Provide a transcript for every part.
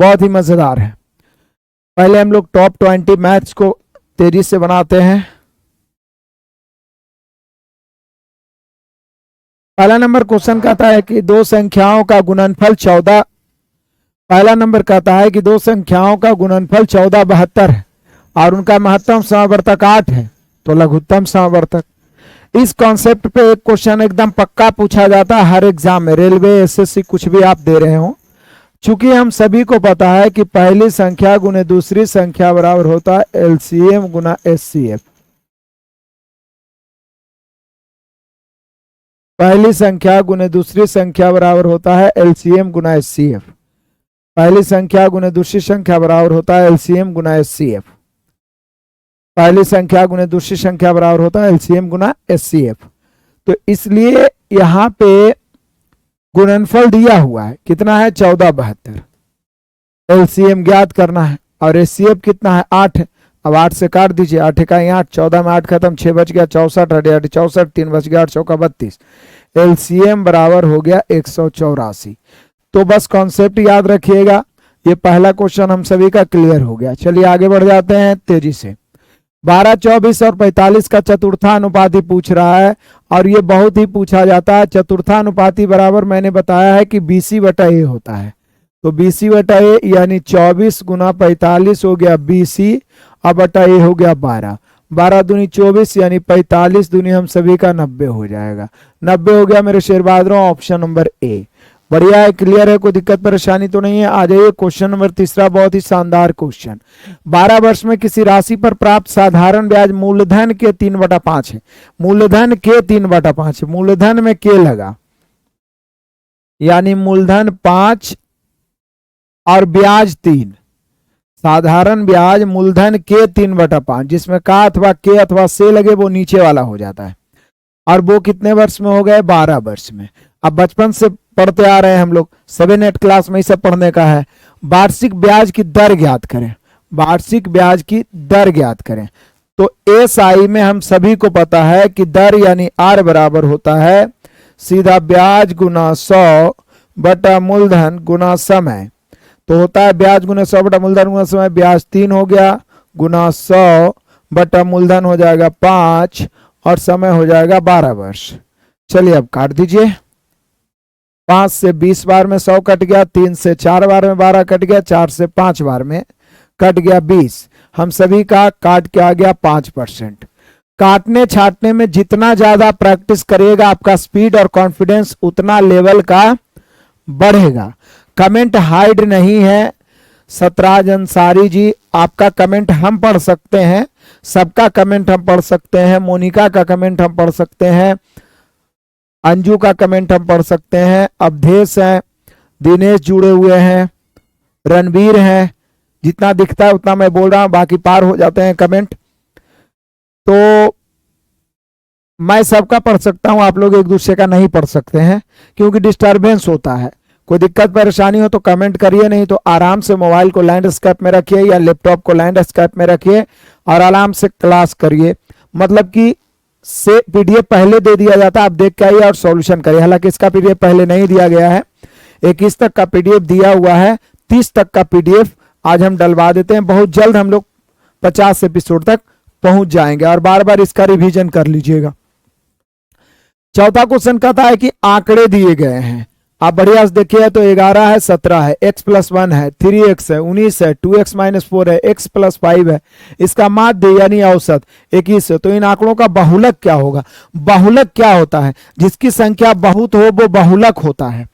बहुत ही मजेदार है। पहले हम लोग टॉप 20 मैथ्स को तेजी से बनाते हैं। पहला नंबर क्वेश्चन कहता है कि दो संख्याओं का गुणनफल 14। पहला नंबर कहता है कि दो संख्याओं का गुणनफल 14 72 है और उनका महत्तम समवर्तक 8 है, तो लघुत्तम समवर्तक। इस कॉन्सेप्ट पे एक क्वेश्चन एकदम पक्का पूछा जाता है हर एग्जाम में, रेलवे, एसएससी, कुछ भी आप दे रहे हो। चूंकि हम सभी को पता है कि पहली संख्या गुने दूसरी संख्या बराबर होता है एलसीएम गुना एचसीएफ। पहली संख्या गुने दूसरी संख्या बराबर होता है एलसीएम गुना एचसीएफ। पहली संख्या गुने दूसरी संख्या बराबर होता है एलसीएम गुना एचसीएफ। पहली संख्या गुने दूसरी संख्या बराबर होता है एलसीएम गुना एचसीएफ। तो इसलिए यहां पे गुणनफल दिया हुआ है, कितना है 14 72। एलसीएम ज्ञात करना है और एचसीएफ कितना है 8 है। अब 8 से काट दीजिए, 8 का 8, 14 में 8 खत्म, 6 बच गया 64, 8 64, 3 बच गया 8 चौका 32। एलसीएम बराबर हो गया 184। तो बस कॉन्सेप्ट याद रखिएगा। ये पहला क्वेश्चन हम सभी का क्लियर हो गया। चलिए आगे बढ़ जाते हैं तेजी से। 12, 24 और 45 का चतुर्थानुपाती पूछ रहा है और ये बहुत ही पूछा जाता है। चतुर्थानुपाती बराबर मैंने बताया है कि BC बटा ए होता है। तो BC बटा ए यानी 24 गुना 45 हो गया BC, अब बटा ए हो गया 12। 12 दूनी 24 यानी 45 दूनी हम सभी का 90 हो जाएगा। 90 हो गया मेरे शेर बहादुरों, ऑप्शन नंबर ए। बढ़िया है, क्लियर है, कोई दिक्कत परेशानी तो नहीं है। आ जाइए क्वेश्चन नंबर तीसरा, बहुत ही शानदार क्वेश्चन। 12 वर्ष में किसी राशि पर प्राप्त साधारण ब्याज मूलधन के 3/5 है। मूलधन के 3/5 है, मूलधन में के लगा यानी मूलधन 5 और ब्याज 3। साधारण ब्याज मूलधन के 3/5, जिसमें का अथवा के अथवा से लगे वो नीचे वाला हो जाता है। और वो कितने वर्ष में हो गए? 12 वर्ष में। अब बचपन से पढ़ते आ रहे हैं हम लोग, 7 8 क्लास में ही सब पढ़ने का है। वार्षिक ब्याज की दर ज्ञात करें, वार्षिक ब्याज की दर ज्ञात करें। तो एसआई में हम सभी को पता है कि दर यानी आर बराबर होता है सीधा ब्याज गुना 100 बटा मूलधन गुना समय। तो होता है ब्याज गुना 100 बटा मूलधन गुना समय। ब्याज 3 हो गया गुना 100 बटा मूलधन हो जाएगा 5 और समय हो जाएगा 12 वर्ष। चलिए अब काट दीजिए। 5 से 20 बार में 100 कट गया, 3 से 4 बार में 12 कट गया, 4 से 5 बार में कट गया 20। हम सभी का काट के आ गया 5%। काटने छाटने में जितना ज्यादा प्रैक्टिस करिएगा आपका स्पीड और कॉन्फिडेंस उतना लेवल का बढ़ेगा। कमेंट हाइड नहीं है। सतराज अंसारी जी, आपका कमेंट हम पढ़ सकते हैं, सबका कमेंट हम पढ़ सकते हैं। मोनिका का कमेंट हम पढ़ सकते हैं, अंजू का कमेंट हम पढ़ सकते हैं, अवधेश हैं, दिनेश जुड़े हुए हैं, रणवीर हैं। जितना दिखता है उतना मैं बोल रहा हूं, बाकी पार हो जाते हैं कमेंट। तो मैं सबका पढ़ सकता हूं, आप लोग एक दूसरे का नहीं पढ़ सकते हैं क्योंकि डिस्टरबेंस होता है। कोई दिक्कत परेशानी हो तो कमेंट करिए, नहीं तो आराम से मोबाइल को लैंडस्केप में रखिए या लैपटॉप को लैंडस्केप में रखिए और आराम से क्लास करिए। मतलब कि से पीडीएफ पहले दे दिया जाता है, आप देख के आइए और सॉल्यूशन करिए। हालांकि इसका पीडीएफ पहले नहीं दिया गया है, 21 तक का पीडीएफ दिया हुआ है, 30 तक का पीडीएफ आज हम डलवा देते हैं। बहुत जल्द हम लोग 50 एपिसोड तक पहुंच जाएंगे और बार बार इसका रिवीजन कर लीजिएगा। चौथा क्वेश्चन कहता है कि आंकड़े दिए गए हैं, आप बढ़िया से देखिए। तो 11 है, 17 है, x + 1 है, 3x है, 19 है, 2x - 4 है, x + 5 है, इसका माध्य यानी औसत 21 है। तो इन आंकड़ों का बहुलक क्या होगा? बहुलक क्या होता है? जिसकी संख्या बहुत हो वो बहुलक होता है।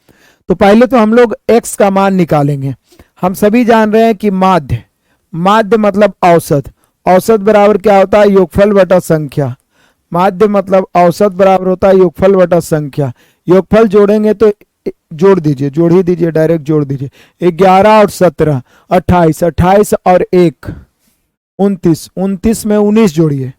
तो पहले तो हम लोग x का मान निकालेंगे। हम सभी जान रहे हैं कि माध्य, माध्य मतलब औसत। औसत बराबर क्या होता है? योगफल बटा संख्या। माध्य मतलब औसत बराबर होता है योगफल बटा संख्या। योगफल जोड़ेंगे तो जोड़ दीजिए, जोड़ ही दीजिए, डायरेक्ट जोड़ दीजिए। 11 और 17 28, 28 और 1 29, 29 में 19 जोड़िए।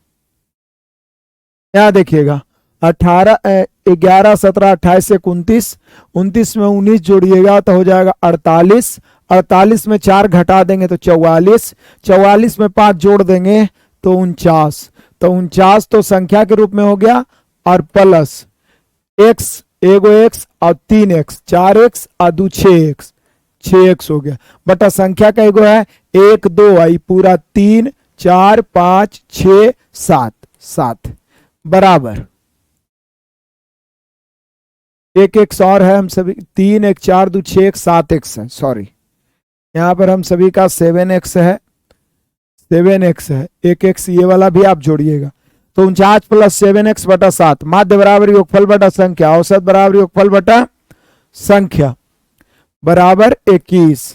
यहाँ देखिएगा 11 17 28 से 29, 29 में 19 जोड़िएगा तो हो जाएगा 48। 48 में 4 घटा देंगे तो 44, 44 में 5 जोड़ देंगे तो 49। तो 49 तो संख्या के रूप में हो गया और प्लस x, एगो x और 3x, 4x और 2 6x, 6x हो गया, बटा संख्या का एगो है 1 2 आई पूरा 3 4 5 6 7 7 बराबर एक एक्स और है, हम सभी 3 1 4 2 6 1 7 एक्स है, सॉरी यहाँ पर हम सभी का 7x है, 7x है, एक एक्स ये वाला भी आप जोड़िएगा, तो 49 प्लस 7x बटा 7 माध्य बराबर योगफल बटा संख्या, औसत बराबर योगफल बटा संख्या बराबर 21।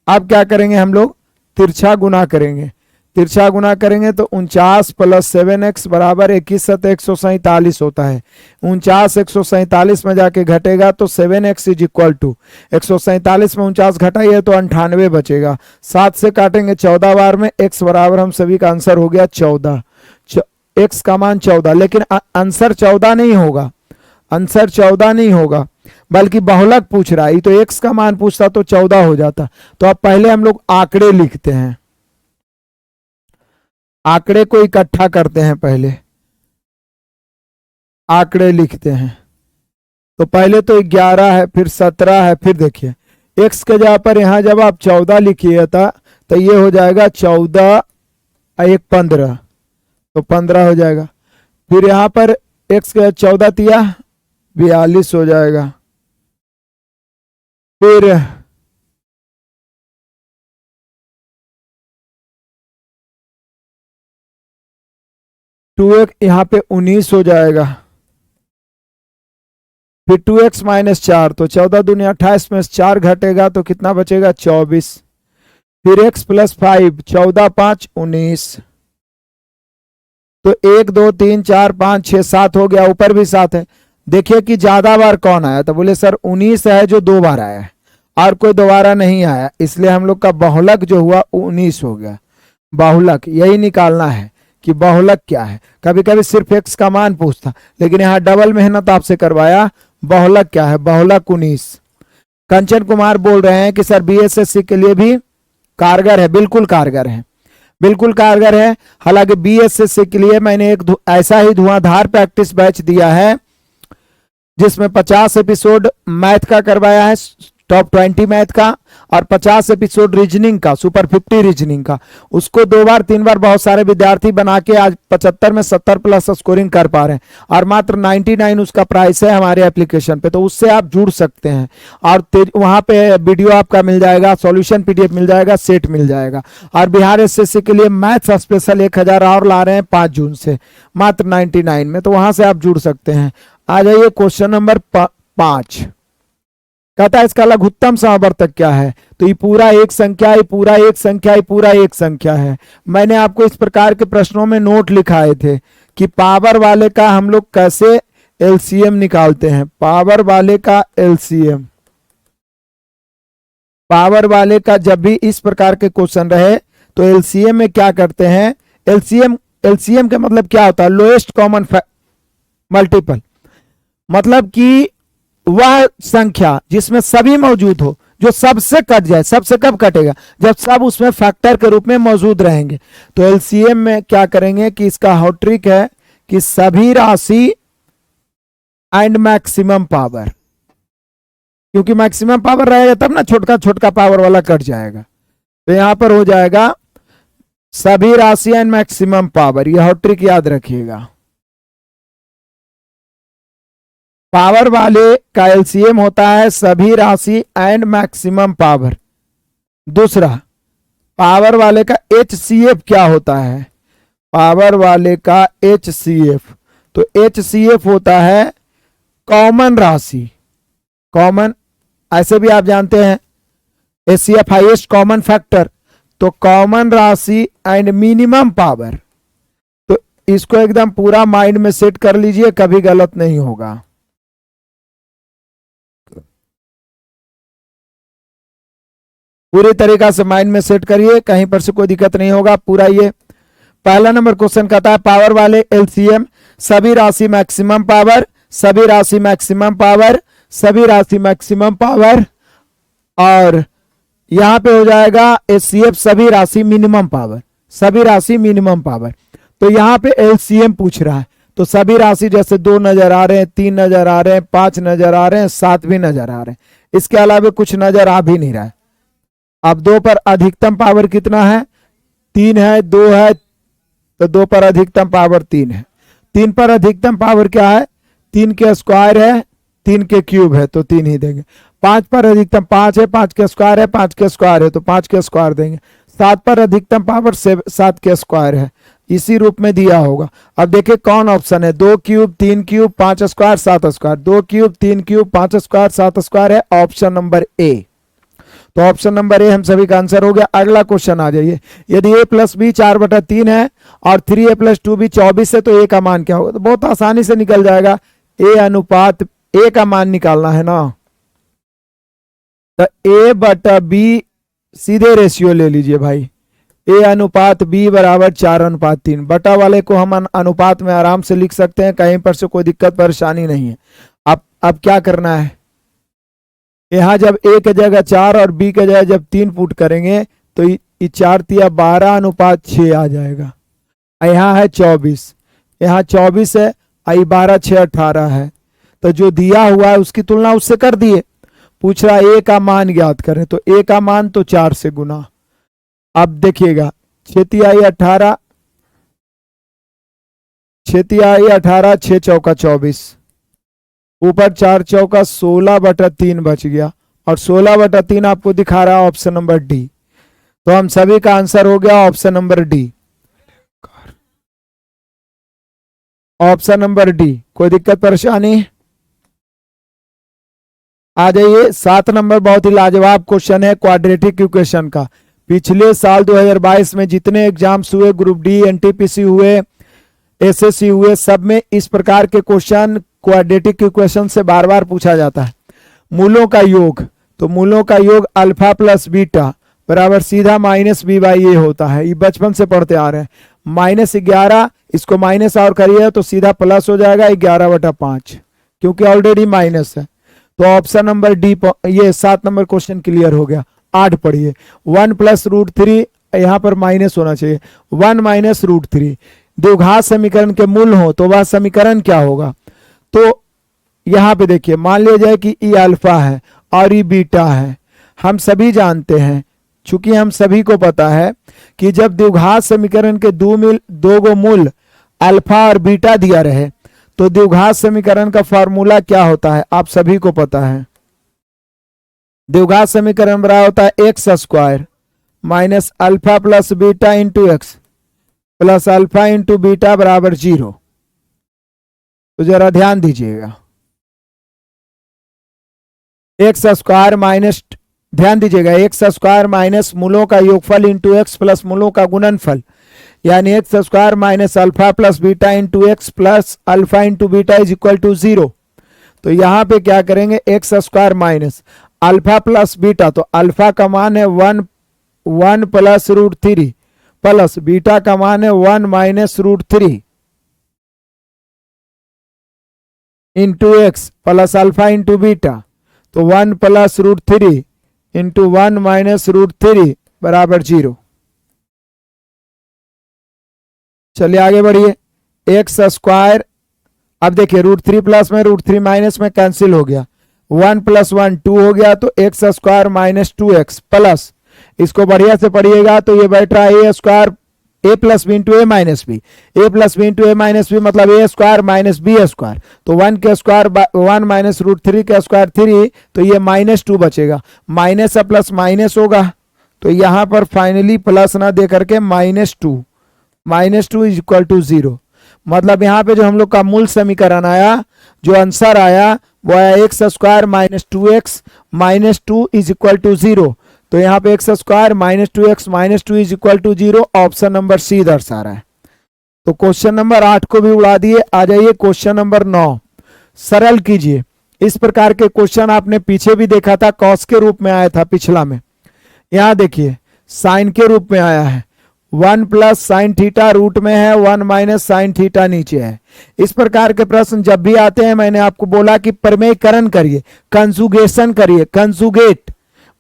अब क्या करेंगे हम लोग, तिरछा गुना करेंगे, तिरछा गुना करेंगे तो 49 प्लस 7x बराबर 21 147 होता है। 49 147 में जाके घटेगा तो 7x इज इक्वल टू 147 में 49 घटाइए तो 98 बचेगा, 7 से काटेंगे 14 बार में, x बराबर हम सभी का आंसर हो गया 14, x का मान 14, लेकिन आंसर 14 नहीं होगा, आंसर 14 नहीं होगा बल्कि बहुलक पूछ रहा है, ये तो x का मान पूछता तो 14 हो जाता। तो अब पहले हम लोग आंकड़े लिखते हैं, आंकड़े को इकट्ठा करते हैं, पहले आंकड़े लिखते हैं, तो पहले तो 11 है, फिर 17 है, फिर देखिए x के जगह पर यहाँ जब आप 14 लिखिए था तो ये हो जाएगा 14 1 15, तो 15 हो जाएगा, फिर यहाँ पर x के 14 तिया 42 हो जाएगा, फिर 2x यहाँ पे 19 हो जाएगा, फिर 2x माइनस 4 तो 14 दूनी 28 में 4 घटेगा तो कितना बचेगा 24, फिर x प्लस 5 14 5 19, तो 1 2 3 4 5 6 7 हो गया, ऊपर भी 7 है। देखिए कि ज्यादा बार कौन आया, तो बोले सर 19 है जो 2 बार आया है और कोई दोबारा नहीं आया, इसलिए हम लोग का बहुलक जो हुआ 19 हो गया। बहुलक यही निकालना है कि बहुलक क्या है, कभी कभी सिर्फ x का मान पूछता, लेकिन यहाँ डबल मेहनत आपसे करवाया, बहुलक क्या है, बहुलक 19। कंचन कुमार बोल रहे हैं कि सर बीएसएससी के लिए भी कारगर है, बिल्कुल कारगर है, बिल्कुल कारगर है। हालांकि बीएसएससी के लिए मैंने एक ऐसा ही धुआंधार प्रैक्टिस बैच दिया है जिसमें 50 एपिसोड मैथ का करवाया है, टॉप 20 मैथ का, और 50 एपिसोड रीजनिंग का, सुपर 50 रीजनिंग का, उसको 2 बार 3 बार बहुत सारे विद्यार्थी बना के आज 75 में 70 प्लस स्कोरिंग कर पा रहे हैं, और मात्र 99 उसका प्राइस है हमारे एप्लीकेशन पे, तो उससे आप जुड़ सकते हैं। और वहां पे वीडियो आपका मिल जाएगा, सॉल्यूशन पीडीएफ मिल जाएगा, सेट मिल जाएगा। और बिहार एसएससी के लिए मैथ्स स्पेशल 1000 और ला रहे हैं 5 जून से, मात्र 99 में, तो वहां से आप जुड़ सकते हैं। आ जाइए क्वेश्चन नंबर 5, कहता है इसका लघुत्तम समवर्तक क्या है, तो ये पूरा एक संख्या, ये पूरा एक संख्या, ये पूरा एक संख्या है। मैंने आपको इस प्रकार के प्रश्नों में नोट लिखाए थे कि पावर वाले का हम लोग कैसे एलसीएम निकालते हैं, पावर वाले का एलसीएम, पावर वाले का जब भी इस प्रकार के क्वेश्चन रहे तो एलसीएम में क्या करते हैं, एलसीएम का मतलब क्या होता है, लोएस्ट कॉमन मल्टीपल, मतलब कि वह संख्या जिसमें सभी मौजूद हो, जो सबसे कट जाए। सबसे कब कटेगा, जब सब उसमें फैक्टर के रूप में मौजूद रहेंगे। तो एलसीएम में क्या करेंगे कि इसका हॉट ट्रिक है कि सभी राशि एंड मैक्सिमम पावर, क्योंकि मैक्सिमम पावर रहेगा तब ना छोटका छोटका पावर वाला कट जाएगा, तो यहां पर हो जाएगा सभी राशि एंड मैक्सिमम पावर, यह हॉट ट्रिक याद रखिएगा। पावर वाले का एलसीएम होता है सभी राशि एंड मैक्सिमम पावर। दूसरा, पावर वाले का एचसीएफ क्या होता है, पावर वाले का एचसीएफ, तो एचसीएफ होता है कॉमन राशि, कॉमन, ऐसे भी आप जानते हैं एचसीएफ हाईएस्ट कॉमन फैक्टर, तो कॉमन राशि एंड मिनिमम पावर। तो इसको एकदम पूरा माइंड में सेट कर लीजिए, कभी गलत नहीं होगा। पूरी तरीका से माइंड में सेट करिए, कहीं पर से कोई दिक्कत नहीं होगा। पूरा ये पहला नंबर क्वेश्चन कहता है पावर वाले एलसीएम सभी राशि मैक्सिमम पावर, सभी राशि मैक्सिमम पावर, सभी राशि मैक्सिमम पावर, और यहां पे हो जाएगा एचसीएफ सभी राशि मिनिमम पावर, सभी राशि मिनिमम पावर। तो यहां पे एलसीएम पूछ रहा है, तो सभी राशि जैसे 2 नजर आ रहे हैं, 3 नजर आ रहे हैं, 5 नजर आ रहे हैं, 7 भी नजर आ रहे हैं, इसके अलावा कुछ नजर आ भी नहीं रहा है। अब 2 पर अधिकतम पावर कितना है? 3 है, 2 है, तो 2 पर अधिकतम पावर 3 है। 3 पर अधिकतम पावर क्या है? 3 के स्क्वायर है, 3 के क्यूब है, तो 3 ही देंगे। 5 पर अधिकतम 5 है, 5 के स्क्वायर है, 5 के स्क्वायर है, तो 5 के स्क्वायर देंगे। 7 पर अधिकतम पावर 7 के स्क्वायर है, इसी रूप में दिया होगा। अब देखिए कौन ऑप्शन है? 2 cube, 3 cube, 5 square, 7 square. 2 cube, 3 cube, 5 square, 7 square है, ऑप्शन नंबर ए। तो ऑप्शन नंबर ए हम सभी का आंसर हो गया। अगला क्वेश्चन आ जाइए। यदि a प्लस बी 4/3 है और 3a प्लस 2b 24 है, तो a का मान क्या होगा? तो बहुत आसानी से निकल जाएगा। a अनुपात a का मान निकालना है ना, तो a/b सीधे रेशियो ले लीजिए भाई। a अनुपात b बराबर 4:3। बटा वाले को हम अनुपात में आराम से लिख सकते हैं, कहीं पर से कोई दिक्कत परेशानी नहीं है। अब क्या करना है? यहां जब a की जगह 4 और b की जगह जब 3 पुट करेंगे तो 4 तिया 12:6 आ जाएगा। यहाँ है 24, यहाँ 24 है, 12 6 18 है। तो जो दिया हुआ है उसकी तुलना उससे कर दिए। पूछ रहा a का मान ज्ञात करें, तो a का मान तो 4 से गुना। अब देखिएगा 6 तिया 18, 6 तिया 18, 6 चौका 24, ऊपर 4 चौका 16/3 बच गया, और 16/3 आपको दिखा रहा है ऑप्शन नंबर डी। तो हम सभी का आंसर हो गया option number D. Option number D. कोई दिक्कत परेशानी? आ जाइए 7 नंबर, बहुत ही लाजवाब क्वेश्चन है क्वाड्रेटिक इक्वेशन का। पिछले साल 2022 में जितने एग्जाम्स हुए, ग्रुप डी, एनटीपीसी हुए, एसएससी हुए, सब में इस प्रकार के क्वेश्चन क्वाड्रेटिक इक्वेशन से बार बार पूछा जाता है। मूलों का योग, तो मूलों का योग अल्फा प्लस बीटा बराबर सीधा -b/a होता है। ये बचपन से पढ़ते आ रहे हैं। -11, इसको माइनस और करिए तो सीधा प्लस हो जाएगा 11/5, क्योंकि ऑलरेडी माइनस है। तो ऑप्शन नंबर डी, ये 7 नंबर क्वेश्चन क्लियर हो गया। 8 पढ़िए। 1 + √3, यहाँ पर माइनस होना चाहिए। 1 - √3 द्विघात समीकरण के मूल हो तो वह समीकरण क्या होगा? तो यहां पे देखिए, मान लिया जाए कि ई अल्फा है और ई बीटा है। हम सभी जानते हैं, चूंकि हम सभी को पता है कि जब द्विघात समीकरण के दो गो मूल अल्फा और बीटा दिया रहे तो द्विघात समीकरण का फॉर्मूला क्या होता है? आप सभी को पता है। द्विघात समीकरण बराबर होता है x² minus alpha plus beta into x plus alpha into beta बराबर 0। तो जरा ध्यान दीजिएगा, x² माइनस, ध्यान दीजिएगा, x² माइनस मूलों का योगफल इंटू एक्स प्लस मूलों का गुणनफल, यानी x² minus alpha plus beta into x plus alpha into beta is equal to 0। तो यहाँ पे क्या करेंगे? x² minus alpha plus beta, तो अल्फा का मान है 1 + √3 प्लस बीटा का मान है 1 - √3 into x plus alpha into beta, तो 1 + √3 इंटू 1 - √3 बराबर 0। चलिए आगे बढ़िए। x², अब देखिए √3 प्लस में √3 माइनस में कैंसिल हो गया, 1 + 1 2 हो गया, तो x² माइनस 2x प्लस, इसको बढ़िया से पढ़िएगा तो ये बैठ रहा है a² a + b into a minus b, a + b into a minus b मतलब a² माइनस b²। तो 1 के स्क्वायर 1 - √3 के स्क्वायर 3, तो ये -2 बचेगा। माइनस से प्लस माइनस होगा, तो यहाँ पर फाइनली प्लस ना दे करके -2 इज इक्वल टू 0। मतलब यहाँ पे जो हम लोग का मूल समीकरण आया, जो आंसर आया वो आया x² minus 2x minus 2 is equal to 0। तो यहाँ पे x² minus 2x minus 2 is equal to 0, option number C दर्शा रहा है। तो क्वेश्चन नंबर 8 को भी उड़ा दिए। आ जाइए क्वेश्चन नंबर 9, सरल कीजिए। इस प्रकार के क्वेश्चन आपने पीछे भी देखा था, कॉस के रूप में आया था पिछला में। यहाँ देखिए साइन के रूप में आया है, 1 + sin थीटा रूट में है, 1 - sin थीटा नीचे है। इस प्रकार के प्रश्न जब भी आते हैं, मैंने आपको बोला कि प्रमेयकरण करिए, कंजुगेशन करिए। कंजुगेट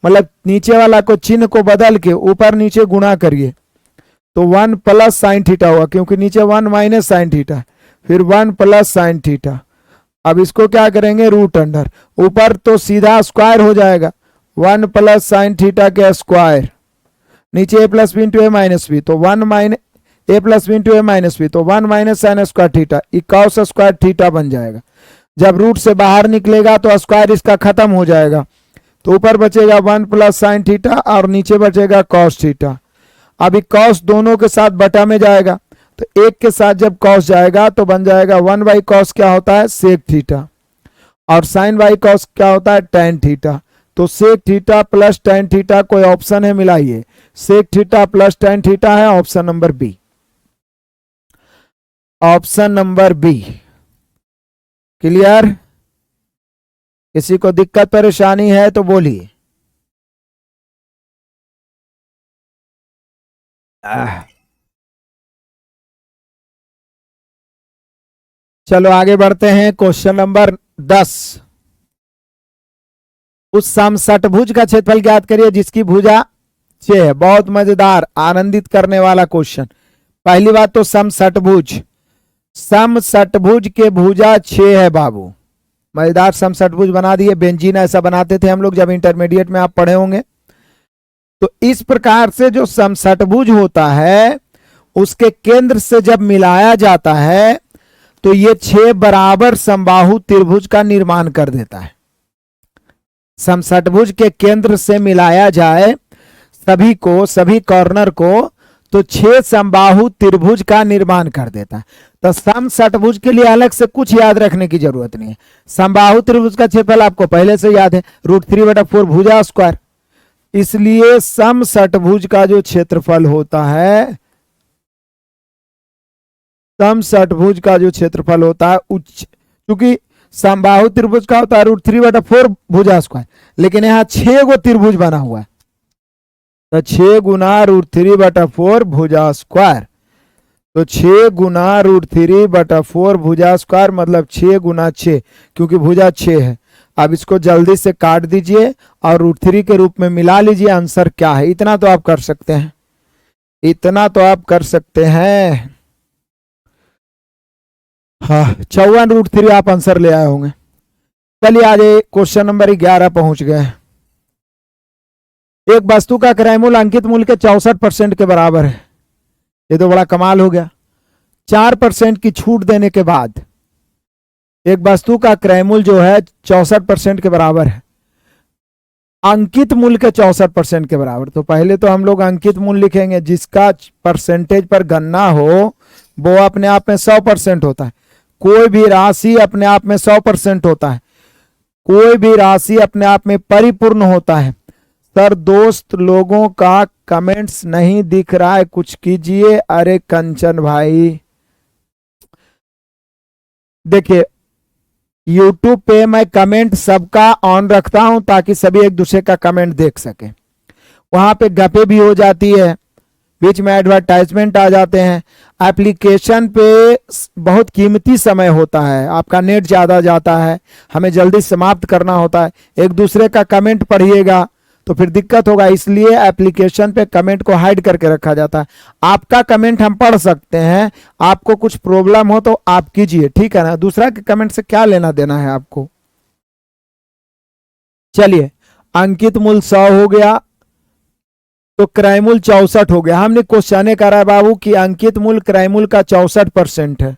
मतलब नीचे वाला को चिन्ह को बदल के ऊपर नीचे गुणा करिए, तो 1 + sin थीटा हुआ, क्योंकि नीचे 1 - sin थीटा, फिर 1 + sin थीटा। अब इसको क्या करेंगे? रूट अंडर, ऊपर तो सीधा स्क्वायर हो जाएगा, 1 प्लस साइन थीटा के स्क्वायर, नीचे ए प्लस बी इंटू ए माइनस बी, तो 1 माइनस ए प्लस बी इंटू ए माइनस बी, तो 1 minus sine square theta, cos square theta बन जाएगा। जब रूट से बाहर निकलेगा तो स्क्वायर इसका खत्म हो जाएगा, तो ऊपर बचेगा 1 प्लस साइन थीटा और नीचे बचेगा cos थीटा। अभी cos दोनों के साथ बटा में जाएगा, तो एक के साथ जब cos जाएगा तो बन जाएगा 1 बाई cos क्या होता है सेक थीटा, और साइन बाई cos क्या होता है tan थीटा। तो sec theta plus tan theta कोई ऑप्शन है मिलाइए, sec theta plus tan theta है option number B, option number B. Clear? किसी को दिक्कत परेशानी है तो बोलिए। चलो आगे बढ़ते हैं। क्वेश्चन नंबर 10, उस समषटभुज का क्षेत्रफल ज्ञात करिए जिसकी भुजा 6 है। बहुत मजेदार आनंदित करने वाला क्वेश्चन। पहली बात तो समषटभुज, समषटभुज के भुजा 6 है बाबू। मजेदार समषटभुज बना दिए, बेंजीन ऐसा बनाते थे हम लोग जब इंटरमीडिएट में आप पढ़े होंगे। तो इस प्रकार से जो समषटभुज होता है उसके केंद्र से जब मिलाया जाता है तो ये 6 बराबर समबाहु त्रिभुज का निर्माण कर देता है। समषटभुज के केंद्र से मिलाया जाए सभी को, सभी कॉर्नर को, तो 6 समबाहु त्रिभुज का निर्माण कर देता है। तो समषटभुज के लिए अलग से कुछ याद रखने की जरूरत नहीं है। समबाहु त्रिभुज का क्षेत्रफल आपको पहले से याद है, √3/4 भुजा स्क्वायर। इसलिए समषटभुज का जो क्षेत्रफल होता है, समषटभुज का जो क्षेत्रफल होता है उच्च, क्योंकि समबाहु त्रिभुज का होता है √3/4 भुजा स्क्वायर, लेकिन यहाँ 6 गो त्रिभुज बना हुआ है, तो 6 गुना √3/4 भुजा स्क्वायर। तो 6 गुना √3/4 भुजा स्क्वायर मतलब 6 गुना 6, क्योंकि भुजा 6 है। अब इसको जल्दी से काट दीजिए और √3 के रूप में मिला लीजिए, आंसर क्या है। इतना तो आप कर सकते हैं, इतना तो आप कर सकते हैं। हाँ, 54 √3 आप आंसर ले आए होंगे। चलिए आज क्वेश्चन नंबर 11 पहुंच गए। एक वस्तु का क्रय मूल्य अंकित मूल्य के 64% के बराबर है। ये तो बड़ा कमाल हो गया। 4% की छूट देने के बाद एक वस्तु का क्रय मूल्य जो है 64% के बराबर है, अंकित मूल्य के 64% के बराबर। तो पहले तो हम लोग अंकित मूल्य लिखेंगे, जिसका परसेंटेज पर गणना हो वो अपने आप में 100% होता है। कोई भी राशि अपने आप में 100% होता है, कोई भी राशि अपने आप में परिपूर्ण होता है। सर दोस्त लोगों का कमेंट्स नहीं दिख रहा है, कुछ कीजिए। अरे कंचन भाई, देखिए YouTube पे मैं कमेंट सबका ऑन रखता हूं ताकि सभी एक दूसरे का कमेंट देख सके। वहां पे गपे भी हो जाती है, बीच में एडवर्टाइजमेंट आ जाते हैं। एप्लीकेशन पे बहुत कीमती समय होता है, आपका नेट ज्यादा जाता है, हमें जल्दी समाप्त करना होता है। एक दूसरे का कमेंट पढ़िएगा तो फिर दिक्कत होगा, इसलिए एप्लीकेशन पे कमेंट को हाइड करके रखा जाता है। आपका कमेंट हम पढ़ सकते हैं, आपको कुछ प्रॉब्लम हो तो आप कीजिए, ठीक है ना। दूसरा के कमेंट से क्या लेना देना है आपको। चलिए, अंकित मूल्य 100 हो गया तो क्रय मूल्य 64 हो गया। हमने क्वेश्चन करा है बाबू कि अंकित मूल्य क्रय मूल्य का 64% है,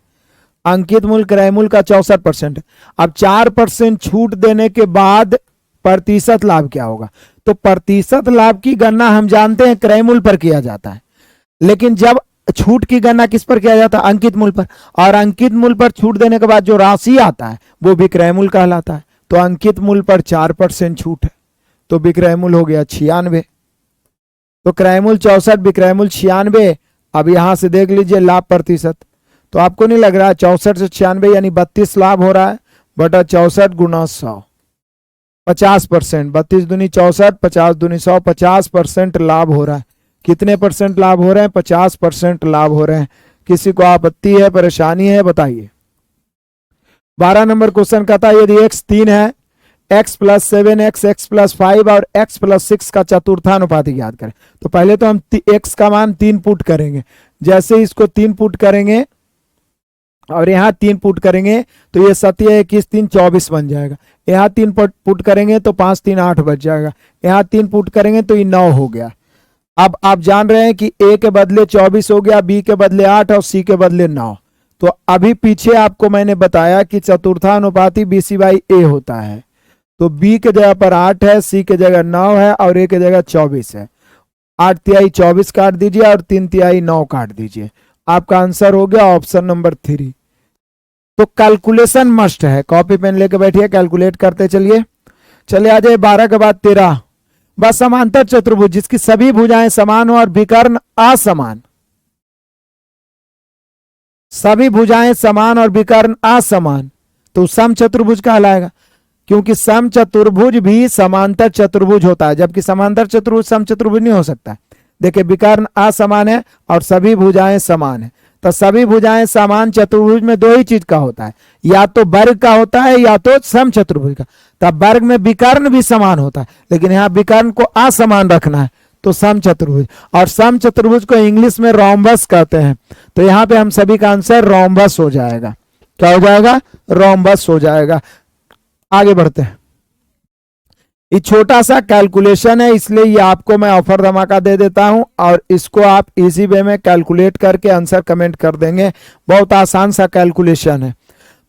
अंकित मूल्य क्रय मूल्य का 64%। अब 4% छूट देने के बाद प्रतिशत लाभ क्या होगा। तो प्रतिशत लाभ की गणना हम जानते हैं क्रय मूल्य पर किया जाता है, लेकिन जब छूट की गणना किस पर किया जाता है, अंकित मूल्य पर। और अंकित मूल्य पर छूट देने के बाद जो राशि आता है वो विक्रय मूल्य कहलाता है। तो अंकित मूल्य पर 4% छूट है तो विक्रय मूल्य हो गया 96। तो क्रय मूल्य 64, विक्रय मूल्य 96। अब यहां से देख लीजिए लाभ प्रतिशत, तो आपको नहीं लग रहा है 64 से 96 यानी 32 लाभ हो रहा है, बटा 64 गुना 100, 50%। 32 दूनी 64, 50 दूनी 100, 50% लाभ हो रहा है। कितने परसेंट लाभ हो रहे हैं, 50% लाभ हो रहे हैं। किसी को आपत्ति है, परेशानी है, बताइए। 12 नंबर क्वेश्चन कहता है यदि x 3 है, x + 7x, x + 5 और x + 6 का चतुर्थानुपाती याद करें। तो पहले तो हम x का मान 3 पुट करेंगे। जैसे इसको 3 पुट करेंगे और यहाँ 3 पुट करेंगे तो ये 7 21 3 24 बन जाएगा। यहाँ 3 पुट करेंगे तो 5 3 8 बच जाएगा। यहाँ 3 पुट करेंगे तो ये 9 हो गया। अब आप जान रहे हैं कि ए के बदले 24 हो गया, बी के बदले 8 और सी के बदले 9। तो अभी पीछे आपको मैंने बताया कि चतुर्थानुपाती BC बाई ए होता है। तो बी के जगह पर 8 है, सी के जगह 9 है और ए के जगह 24 है। 8 तिहाई 24 काट दीजिए और 3 तिहाई 9 काट दीजिए। आपका आंसर हो गया ऑप्शन नंबर 3। तो कैलकुलेशन मस्ट है, कॉपी पेन लेके बैठिए, कैलकुलेट करते चलिए। चले आ जाए 12 के बाद 13। बस समांतर चतुर्भुज जिसकी सभी भुजाएं समान हो और विकर्ण असमान, सभी भुजाएं समान और विकर्ण असमान, तो सम चतुर्भुज कहलाएगा। क्योंकि सम चतुर्भुज भी समांतर चतुर्भुज होता है, जबकि समांतर चतुर्भुज सम चतुर्भुज नहीं हो सकता। देखिए विकर्ण असमान है और सभी भुजाएं समान है, तो सभी भुजाएं समान चतुर्भुज में 2 ही चीज का होता है, या तो वर्ग का होता है या तो सम चतुर्भुज का। तब वर्ग में विकर्ण भी समान होता है, लेकिन यहाँ विकर्ण को असमान रखना है तो सम चतुर्भुज। और सम चतुर्भुज को इंग्लिश में रोम्बस कहते हैं। तो यहाँ पे हम सभी का आंसर रोम्बस हो जाएगा। क्या हो जाएगा? रोम्बस हो जाएगा। आगे बढ़ते हैं। ये छोटा सा कैलकुलेशन है, इसलिए ये आपको मैं ऑफर धमाका दे देता हूं और इसको आप इजी वे में कैलकुलेट करके आंसर कमेंट कर देंगे। बहुत आसान सा कैलकुलेशन है।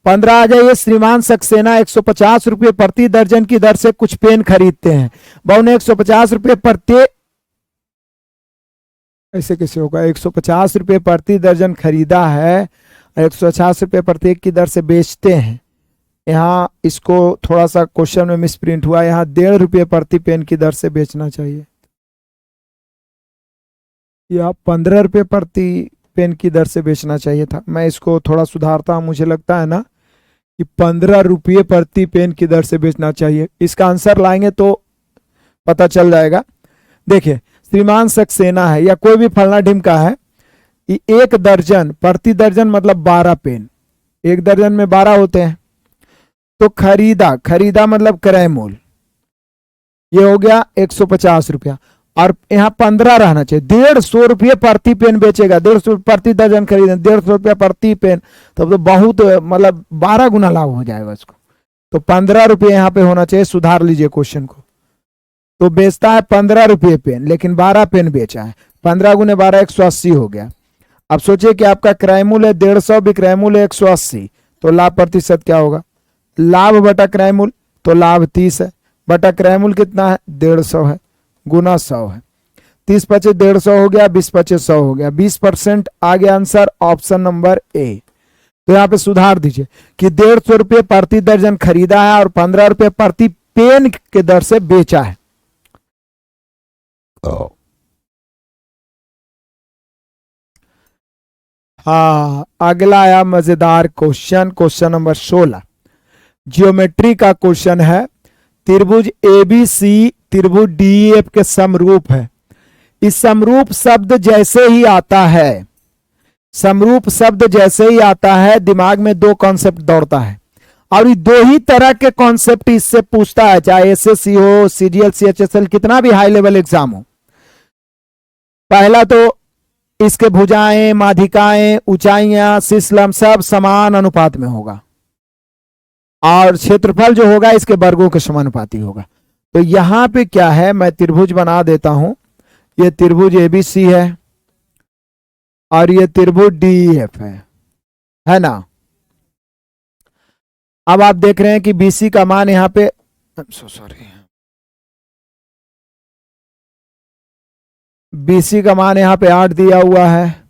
15 आ जाइए। श्रीमान सक्सेना 150 रुपये प्रति दर्जन की दर से कुछ पेन खरीदते हैं। बहु ने 150 रुपये प्रत्येक, ऐसे कैसे होगा? 150 रुपये प्रति दर्जन खरीदा है, 150 रुपये प्रत्येक की दर से बेचते हैं। यहाँ इसको थोड़ा सा क्वेश्चन में मिसप्रिंट हुआ, यहाँ 1.5 रुपये प्रति पेन की दर से बेचना चाहिए, या 15 रुपये प्रति पेन की दर से बेचना चाहिए था। मैं इसको थोड़ा सुधारता हूँ, मुझे लगता है ना कि 15 रुपये प्रति पेन की दर से बेचना चाहिए। इसका आंसर लाएंगे तो पता चल जाएगा। देखिए श्रीमान सक्सेना है या कोई भी फलना ढिमका है, 1 दर्जन प्रति दर्जन मतलब 12 पेन, 1 दर्जन में 12 होते हैं। तो खरीदा मतलब क्रय मूल्य, ये हो गया 150 रुपया, और यहाँ 15 रहना चाहिए। 150 रुपये प्रति पेन बेचेगा, 150 प्रति दर्जन खरीदे, 150 रुपया प्रति पेन, तब तो बहुत मतलब 12 गुना लाभ हो जाएगा उसको। तो 15 रुपये यहाँ पे होना चाहिए। सुधार लीजिए क्वेश्चन को। तो बेचता है 15 रुपये पेन, लेकिन 12 पेन बेचा है। 15 गुने 12 180 हो गया। अब सोचिए कि आपका क्रय मूल्य है 150, विक्रय मूल्य 180, तो लाभ प्रतिशत क्या होगा? लाभ बटा क्रय मूल्य, तो लाभ 30 है, बटा क्रय मूल्य कितना है? 150 है, गुना 100 है। 30 पचे 150 हो गया, 20 पचे 100 हो गया, 20% आ गया आंसर ऑप्शन नंबर ए। तो यहाँ पे सुधार दीजिए कि 150 रुपये प्रति दर्जन खरीदा है और 15 रुपये प्रति पेन के दर से बेचा है। हाँ, अगला आया मजेदार क्वेश्चन, क्वेश्चन नंबर 16। ज्योमेट्री का क्वेश्चन है। त्रिभुज ABC त्रिभुज DEF के समरूप है। इस समरूप शब्द जैसे ही आता है, समरूप शब्द जैसे ही आता है, दिमाग में 2 कॉन्सेप्ट दौड़ता है, और ये 2 ही तरह के कॉन्सेप्ट इससे पूछता है, चाहे SSC हो, CGL CHSL, कितना भी हाई लेवल एग्जाम हो। पहला तो इसके भुजाएं, माध्यिकाएं, ऊंचाइयां, शीर्षलंब सब समान अनुपात में होगा, और क्षेत्रफल जो होगा इसके वर्गों के समानुपाती होगा। तो यहां पे क्या है, मैं त्रिभुज बना देता हूं। ये त्रिभुज ABC है और ये त्रिभुज DEF है ना। अब आप देख रहे हैं कि BC का मान यहां पे, सॉरी, BC का मान यहां पे 8 दिया हुआ है,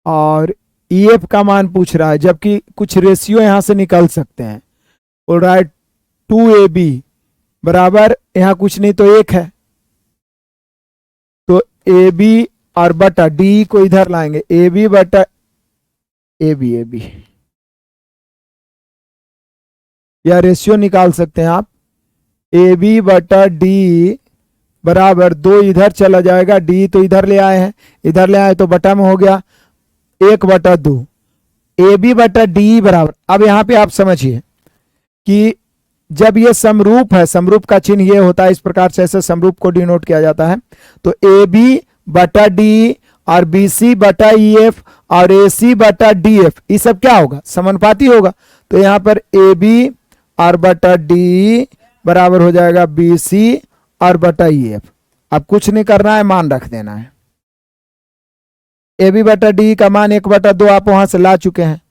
और EF का मान पूछ रहा है, जबकि कुछ रेशियो यहां से निकल सकते हैं। ऑलराइट, 2AB बराबर यहां कुछ नहीं तो 1 है, तो AB और बटा D को इधर लाएंगे, AB बटा AB या रेशियो निकाल सकते हैं आप। AB बटा D बराबर 2 इधर चला जाएगा, D तो इधर ले आए हैं, इधर ले आए तो बटा में हो गया 1/2। AB बटा D बराबर, अब यहां पे आप समझिए कि जब ये समरूप है, समरूप का चिन्ह ये होता है, इस प्रकार से ऐसे समरूप को डिनोट किया जाता है। तो AB बटा D और BC बटा EF और AC बटा DF, ये सब क्या होगा, समानुपाती होगा। तो यहां पर AB और बटा D बराबर हो जाएगा BC और बटा EF। अब कुछ नहीं करना है, मान रख देना है। AB बटा D का मान 1/2 आप वहां से ला चुके हैं।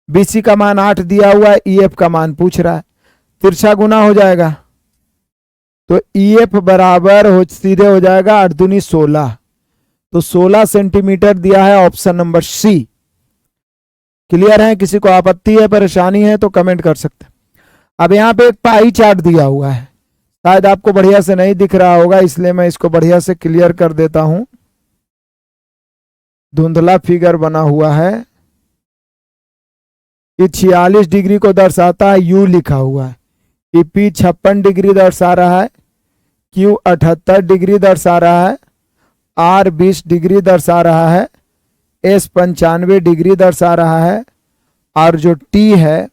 BC का मान 8 दिया हुआ है, EF का मान पूछ रहा है, तिरछा गुना हो जाएगा। तो EF बराबर सीधे हो जाएगा 8 दूनी 16, तो 16 सेंटीमीटर दिया है, ऑप्शन नंबर C। क्लियर है? किसी को आपत्ति है, परेशानी है तो कमेंट कर सकते हैं। अब यहाँ पे एक पाई चार्ट दिया हुआ है, शायद आपको बढ़िया से नहीं दिख रहा होगा, इसलिए मैं इसको बढ़िया से क्लियर कर देता हूं। धुंधला फिगर बना हुआ है, ये 46 डिग्री को दर्शाता है, U लिखा हुआ है। ये P 56 डिग्री दर्शा रहा है, Q 78 डिग्री दर्शा रहा है, R 20 डिग्री दर्शा रहा है, S 95 डिग्री दर्शा रहा है, और जो T है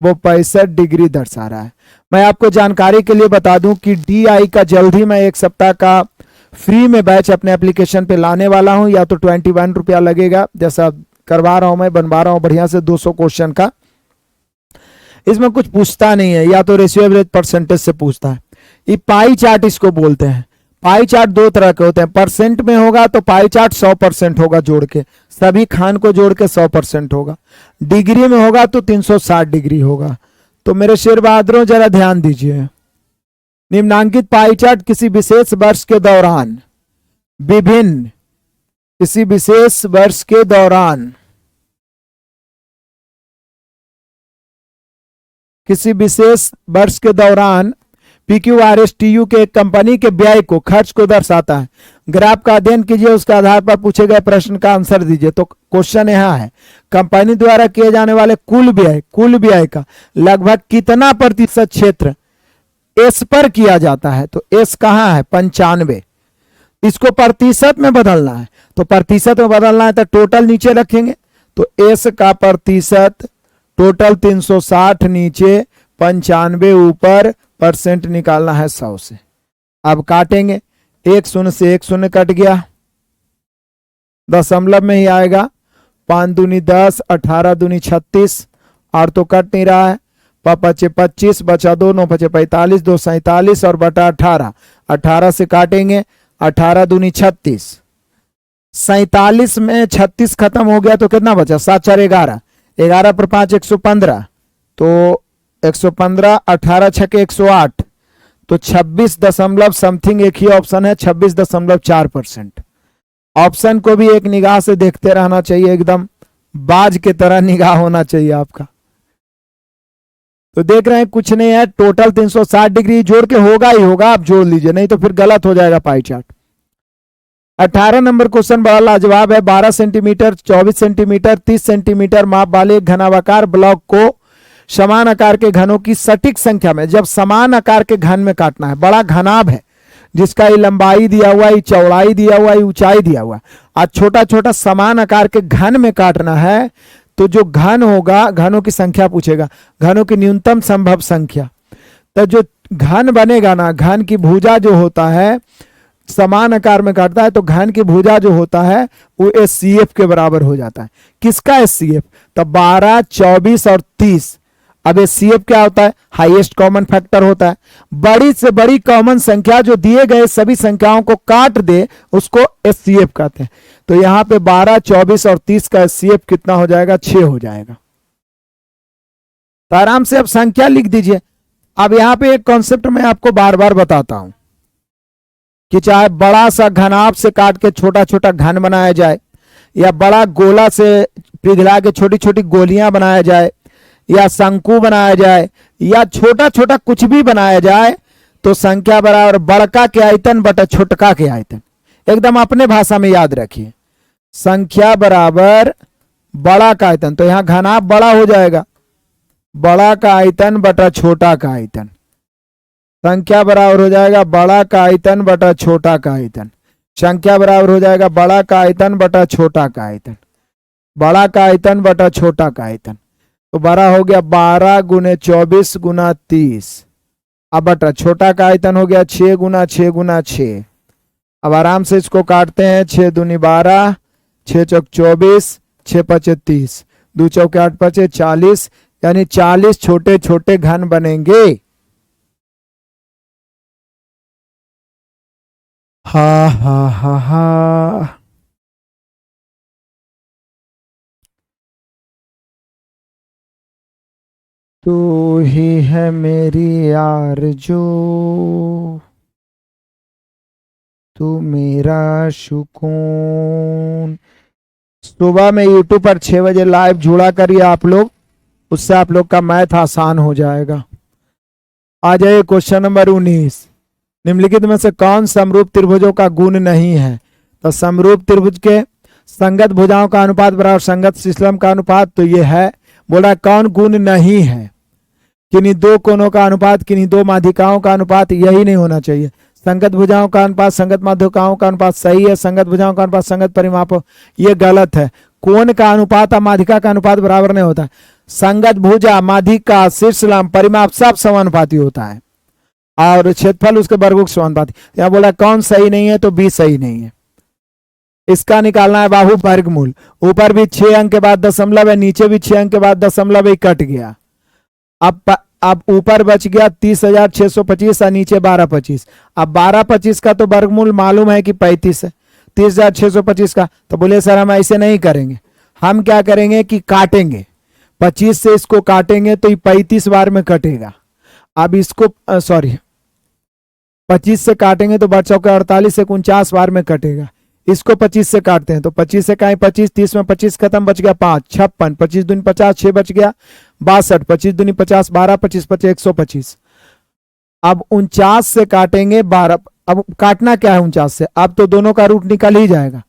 वो 65 डिग्री दर्शा रहा है। मैं आपको जानकारी के लिए बता दूं कि DI का जल्द ही मैं 1 सप्ताह का फ्री में बैच अपने एप्लीकेशन पे लाने वाला हूं, या तो 21 रुपया लगेगा, जैसा करवा रहा हूं मैं, बनवा रहा हूं बढ़िया से 200 क्वेश्चन का। इसमें कुछ पूछता नहीं है, या तो रेशियो एवरेज परसेंटेज से पूछता है। ये पाई चार्ट इसको बोलते हैं। पाई चार्ट दो तरह के होते हैं, परसेंट में होगा तो पाई चार्ट 100% होगा, जोड़ के सभी खान को जोड़ के 100% होगा। डिग्री में होगा तो 360 डिग्री होगा। तो मेरे शेर बहादुरों जरा ध्यान दीजिए, निम्नांकित पाई चार्ट किसी विशेष वर्ष के दौरान विभिन्न, किसी विशेष वर्ष के दौरान किसी विशेष वर्ष के दौरान PQRSTU के एक कंपनी के व्यय को, खर्च को दर्शाता है। ग्राफ का अध्ययन कीजिए, उसके आधार पर पूछे गए प्रश्न का आंसर दीजिए। तो क्वेश्चन यहाँ है, कंपनी द्वारा किए जाने वाले कुल व्यय का लगभग कितना प्रतिशत क्षेत्र एस पर किया जाता है। तो एस कहाँ है, 95। इसको प्रतिशत में बदलना है, तो प्रतिशत में बदलना है तो टोटल नीचे रखेंगे, तो एस का प्रतिशत टोटल 360 नीचे, 95 ऊपर, परसेंट निकालना है 100 से। अब काटेंगे, 1 शून्य से 1 शून्य कट गया, दशमलव में ही आएगा। 5 दूनी 10, 18 दूनी 36, और तो कट नहीं रहा है। 5 25 बचा 2, 9 5 45, 2 47 और बटा 18, 18 से काटेंगे, 18 दूनी 36, 47 में 36 खत्म हो गया तो कितना बचा, 7 4 11, 11 पर 5 115, तो 115, 18 6 108, तो 26 दशमलव समथिंग एक ही ऑप्शन है, 26.4%। ऑप्शन को भी एक निगाह से देखते रहना चाहिए, एकदम बाज के तरह निगाह होना चाहिए आपका। तो देख रहे हैं कुछ नहीं है, टोटल 360 डिग्री जोड़ के होगा ही होगा, आप जोड़ लीजिए, नहीं तो फिर गलत हो जाएगा पाई चार्ट। 18 नंबर क्वेश्चन बड़ा लाजवाब है। 12 सेंटीमीटर, 24 सेंटीमीटर, 30 सेंटीमीटर माप वाले घनाकार ब्लॉक को समान आकार के घनों की सटीक संख्या में, जब समान आकार के घन में काटना है, बड़ा घनाभ है जिसका ये लंबाई दिया हुआ, ये चौड़ाई दिया हुआ, ये ऊंचाई दिया हुआ, आज छोटा छोटा समान आकार के घन में काटना है, तो जो घन होगा, घनों की संख्या पूछेगा, घनों की न्यूनतम संभव संख्या। तो जो घन बनेगा ना, घन की भुजा जो होता है, समान आकार में काटता है तो घन की भुजा जो होता है वो SCF के बराबर हो जाता है। किसका SCF, तो 12, 24 और 30। अब SCF क्या होता है, हाईएस्ट कॉमन फैक्टर होता है। बड़ी से बड़ी कॉमन संख्या जो दिए गए सभी संख्याओं को काट दे उसको SCF कहते हैं। तो यहां पे 12, 24 और 30 का SCF कितना हो जाएगा, 6 हो जाएगा। तो आराम से अब संख्या लिख दीजिए। अब यहां पे एक कॉन्सेप्ट मैं आपको बार बार बताता हूं कि चाहे बड़ा सा घनाभ से काट के छोटा छोटा घन बनाया जाए, या बड़ा गोला से पिघला के छोटी छोटी गोलियां बनाया जाए, या शंकु बनाया जाए, या छोटा छोटा कुछ भी बनाया जाए, तो संख्या बराबर बड़का के आयतन बटा छोटका के आयतन। एकदम अपने भाषा में याद रखिए, संख्या बराबर बड़ा का आयतन, तो यहां घनाभ बड़ा हो जाएगा, बड़ा का आयतन बटा छोटा का आयतन। संख्या बराबर हो जाएगा बड़ा का आयतन बटा छोटा का आयतन। संख्या बराबर हो जाएगा बड़ा का आयतन बटा छोटा का आयतन, बड़ा का आयतन बटा छोटा का आयतन। तो बड़ा हो गया 12 गुने 24 गुना 30, अब बटा छोटा का आयतन हो गया 6 गुना 6 गुना 6। अब आराम से इसको काटते हैं, 6 दूनी 12, 6 चौक 24, 6 पचे 30, 2 चौके 8 पचे 40, यानी 40 छोटे छोटे घन बनेंगे। हा हा हा हा। तू ही है मेरी आरज़ू, तू मेरा सुकून। सुबह में यूट्यूब पर 6 बजे लाइव जुड़ा करिए आप लोग, उससे आप लोग का मैथ आसान हो जाएगा। आ जाइए क्वेश्चन नंबर 19। निम्नलिखित में से कौन समरूप त्रिभुजों का गुण नहीं है? तो समरूप त्रिभुज के संगत भुजाओं का अनुपात बराबर संगत शीर्षलंब का अनुपात, तो ये है। बोला कौन गुण नहीं है? किन्हीं दो कोणों का अनुपात, किन्हीं दो माध्यिकाओं का अनुपात, यही नहीं होना चाहिए। संगत भुजाओं का अनुपात संगत माध्यिकाओं का अनुपात सही है, संगत भुजाओं का अनुपात संगत परिमापों, ये गलत है। कोण का अनुपात और माध्यिका का अनुपात बराबर नहीं होता। संगत भुजा, माध्यिका, शीर्षलंब, परिमाप सब समानुपाती होता है और क्षेत्रफल उसके वर्गों के समानुपाती। यहाँ बोला कौन सही नहीं है, तो बी सही नहीं है। इसका निकालना है बाबू वर्गमूल। ऊपर भी 6 अंक के बाद दशमलव है, नीचे भी 6 अंक के बाद दशमलव है, कट गया। अब ऊपर बच गया 30,625 और नीचे 1225। अब 1225 का तो वर्गमूल मालूम है कि 35 है, 30,625 का। तो बोले सर हम ऐसे नहीं करेंगे, हम क्या करेंगे कि काटेंगे, 25 से इसको काटेंगे तो ये 35 बार में कटेगा। अब इसको 25 से काटेंगे तो बच चौके 48 से 49 बार में कटेगा। इसको 25 से काटते हैं तो 25 से कहीं 25, 30 में 25 खत्म, बच गया 5, 56, 25 दूनी 50, 6 बच गया 62, 25 दूनी 50, 12, 25 पचे 125। अब 49 से काटेंगे 12, अब काटना क्या है 49 से, अब तो दोनों का रूट निकल ही जाएगा।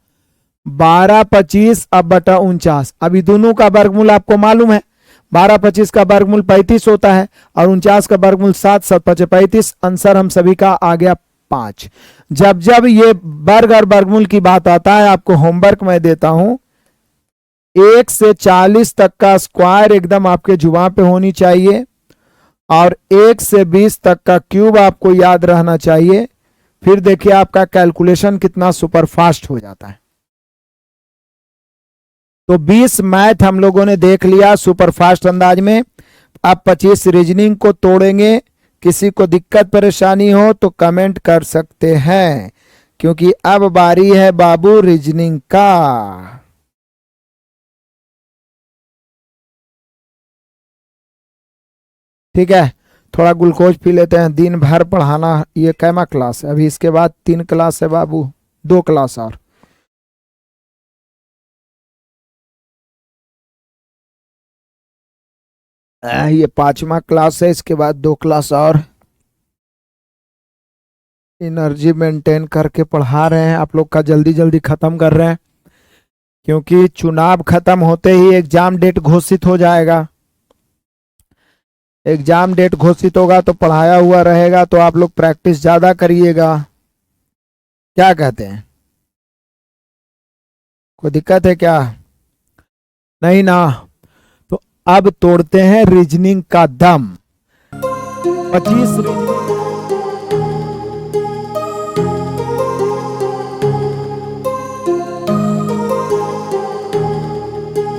12 25 अब बटा 49। अभी दोनों का वर्गमूल आपको मालूम है, 12 25 का वर्गमूल 35 होता है और 49 का वर्गमूल 7 7 पचे 35। आंसर हम सभी का आ गया 5। जब जब ये वर्ग और वर्गमूल की बात आता है, आपको होमवर्क मैं देता हूं, 1 से 40 तक का स्क्वायर एकदम आपके जुबान पे होनी चाहिए और 1 से 20 तक का क्यूब आपको याद रहना चाहिए। फिर देखिए आपका कैलकुलेशन कितना सुपर फास्ट हो जाता है। तो 20 मैथ हम लोगों ने देख लिया सुपर फास्ट अंदाज में। अब 25 रीजनिंग को तोड़ेंगे। किसी को दिक्कत परेशानी हो तो कमेंट कर सकते हैं, क्योंकि अब बारी है बाबू रीजनिंग का। ठीक है, थोड़ा ग्लूकोज पी लेते हैं। दिन भर पढ़ाना, ये कैमा क्लास है, अभी इसके बाद 3 क्लास है बाबू, 2 क्लास और। ये 5वां क्लास है, इसके बाद 2 क्लास और। एनर्जी मेंटेन करके पढ़ा रहे हैं आप लोग का, जल्दी जल्दी खत्म कर रहे हैं, क्योंकि चुनाव खत्म होते ही एग्जाम डेट घोषित हो जाएगा। एग्जाम डेट घोषित होगा तो पढ़ाया हुआ रहेगा, तो आप लोग प्रैक्टिस ज्यादा करिएगा। क्या कहते हैं, कोई दिक्कत है क्या? नहीं ना? तो अब तोड़ते हैं रीजनिंग का दम। 25 रीजनिंग